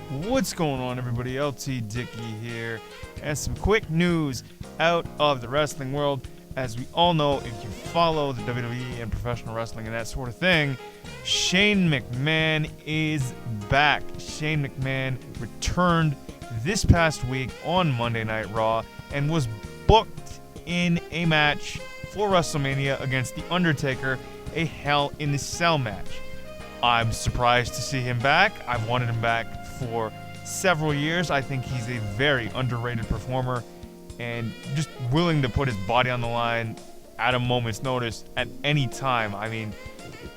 What's going on, everybody? Dickey here, and some quick news out of the wrestling world. As we all know, if you follow the WWE and professional wrestling and that sort of thing, Shane McMahon is back. Shane McMahon returned this past week on Monday Night Raw and was booked in a match for WrestleMania against The Undertaker, a Hell in a Cell match. I'm surprised to see him back. I've wanted him back for several years. I think he's a very underrated performer and just willing to put his body on the line at a moment's notice at any time. I mean,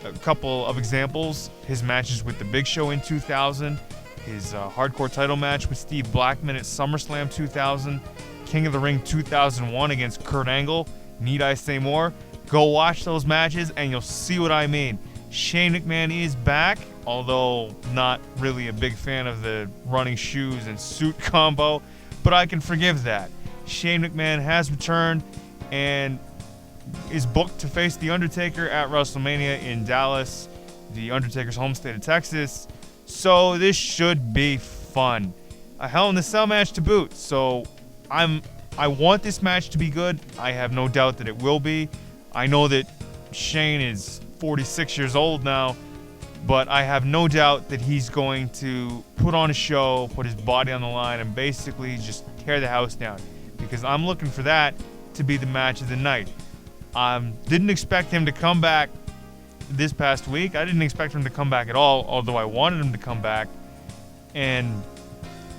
a couple of examples: his matches with The Big Show in 2000, his hardcore title match with Steve Blackman at SummerSlam 2000, King of the Ring 2001 against Kurt Angle. Need I say more? Go watch those matches and you'll see what I mean. Shane McMahon is back, although not really a big fan of the running shoes and suit combo, but I can forgive that. Shane McMahon has returned and is booked to face The Undertaker at WrestleMania in Dallas, The Undertaker's home state of Texas, so this should be fun. A Hell in a Cell match to boot, so I want this match to be good. I have no doubt that it will be. I know that Shane is 46 years old now, but I have no doubt that he's going to put on a show, put his body on the line, and basically just tear the house down, because I'm looking for that to be the match of the night. Didn't expect him to come back this past week. I didn't expect him to come back at all, although I wanted him to come back, and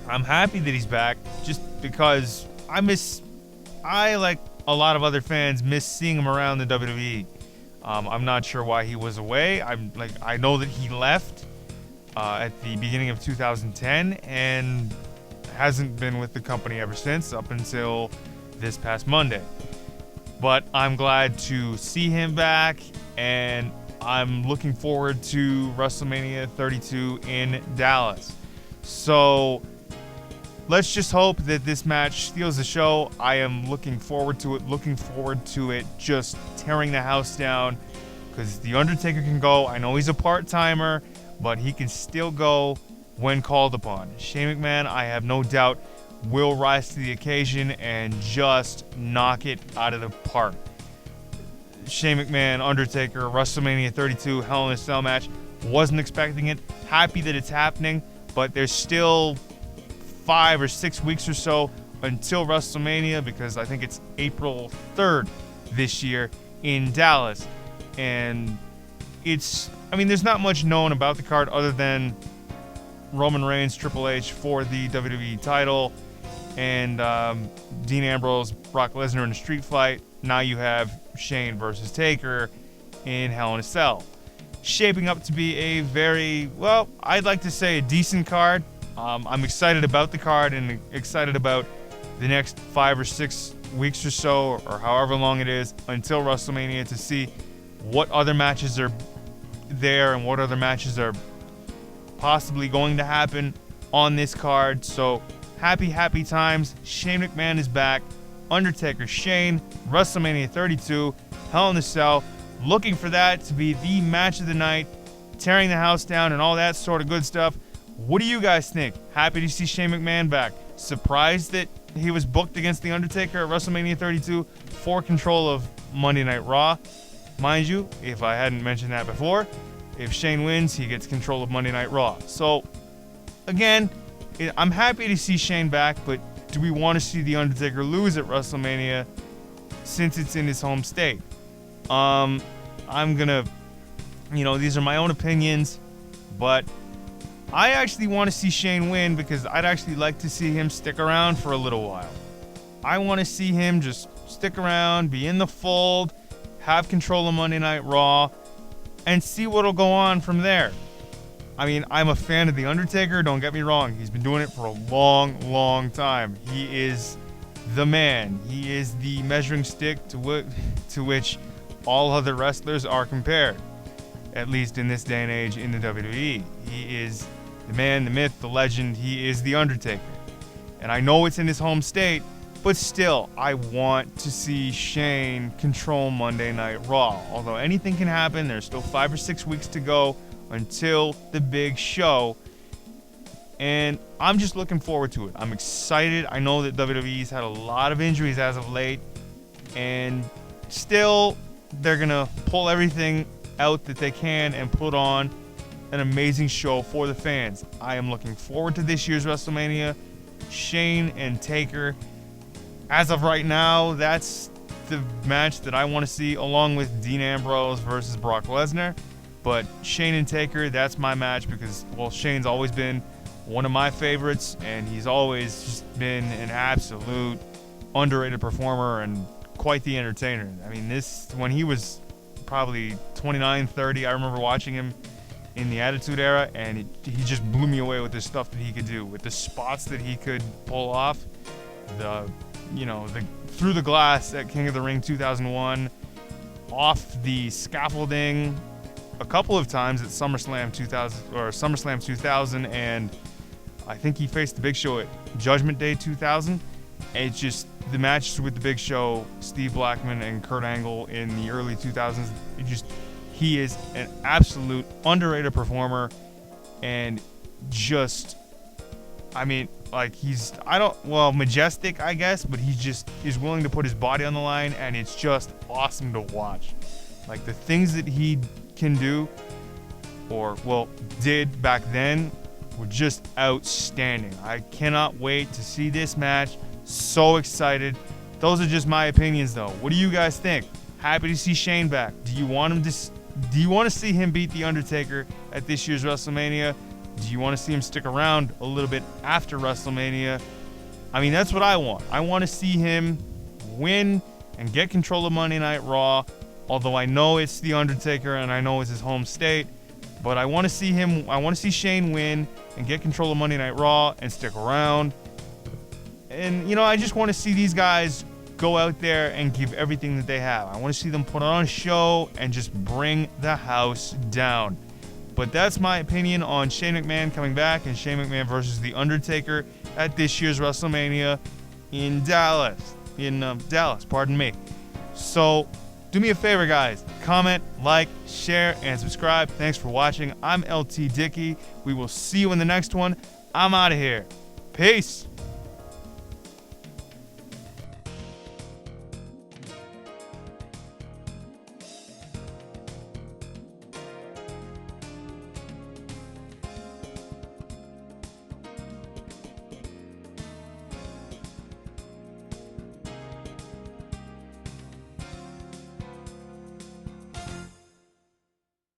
I'm happy that he's back just because I, like a lot of other fans, miss seeing him around the WWE. I'm not sure why he was away. I know that he left at the beginning of 2010 and hasn't been with the company ever since, up until this past Monday. But I'm glad to see him back, and I'm looking forward to WrestleMania 32 in Dallas. So let's just hope that this match steals the show. I am looking forward to it just tearing the house down, because The Undertaker can go. I know he's a part-timer, but he can still go when called upon. Shane McMahon, I have no doubt, will rise to the occasion and just knock it out of the park. Shane McMahon, Undertaker, WrestleMania 32, Hell in a Cell match. Wasn't expecting it. Happy that it's happening, but there's still 5 or 6 weeks or so until WrestleMania, because I think it's April 3rd this year in Dallas. And there's not much known about the card other than Roman Reigns, Triple H for the WWE title, and Dean Ambrose, Brock Lesnar in a street fight. Now you have Shane versus Taker in Hell in a Cell. Shaping up to be a very, I'd like to say a decent card. I'm excited about the card and excited about the next 5 or 6 weeks or so, or however long it is, until WrestleMania, to see what other matches are there and what other matches are possibly going to happen on this card. So happy times. Shane McMahon is back. Undertaker Shane, WrestleMania 32, Hell in a Cell. Looking for that to be the match of the night, tearing the house down and all that sort of good stuff. What do you guys think? Happy to see Shane McMahon back. Surprised that he was booked against The Undertaker at WrestleMania 32 for control of Monday Night Raw. Mind you, if I hadn't mentioned that before, if Shane wins, he gets control of Monday Night Raw. So, again, I'm happy to see Shane back, but do we want to see The Undertaker lose at WrestleMania since it's in his home state? These are my own opinions, but I actually want to see Shane win, because I'd actually like to see him stick around for a little while. I want to see him just stick around, be in the fold, have control of Monday Night Raw, and see what'll go on from there. I mean, I'm a fan of The Undertaker, don't get me wrong. He's been doing it for a long time. He is the man. He is the measuring stick to which all other wrestlers are compared, at least in this day and age in the WWE. He is the man, the myth, the legend. He is The Undertaker. And I know it's in his home state, but still, I want to see Shane control Monday Night Raw. Although anything can happen, there's still 5 or 6 weeks to go until the big show. And I'm just looking forward to it. I'm excited. I know that WWE's had a lot of injuries as of late, and still they're going to pull everything out that they can and put on an amazing show for the fans. I am looking forward to this year's WrestleMania. Shane and Taker. As of right now, that's the match that I want to see, along with Dean Ambrose versus Brock Lesnar. But Shane and Taker, that's my match because, well, Shane's always been one of my favorites, and he's always just been an absolute underrated performer and quite the entertainer. I mean, when he was probably 29, 30, I remember watching him in the Attitude Era, and he just blew me away with the stuff that he could do, with the spots that he could pull off, the through the glass at King of the Ring 2001, off the scaffolding a couple of times at SummerSlam 2000, and I think he faced the Big Show at Judgment Day 2000. It's just the matches with the Big Show, Steve Blackman and Kurt Angle in the early 2000s. He is an absolute underrated performer, and just, I mean, like majestic, I guess, but he just is willing to put his body on the line, and it's just awesome to watch. Like, the things that he can do, did back then, were just outstanding. I cannot wait to see this match. So excited. Those are just my opinions, though. What do you guys think? Happy to see Shane back. Do you want to see him beat The Undertaker at this year's WrestleMania? Do you want to see him stick around a little bit after WrestleMania? I mean, that's what I want. I want to see him win and get control of Monday Night Raw, although I know it's The Undertaker and I know it's his home state, but I want to see Shane win and get control of Monday Night Raw and stick around. And, I just want to see these guys go out there and give everything that they have. I want to see them put on a show and just bring the house down. But that's my opinion on Shane McMahon coming back and Shane McMahon versus The Undertaker at this year's WrestleMania in Dallas. Pardon me. So, do me a favor, guys. Comment, like, share, and subscribe. Thanks for watching. I'm LT Dickey. We will see you in the next one. I'm out of here. Peace.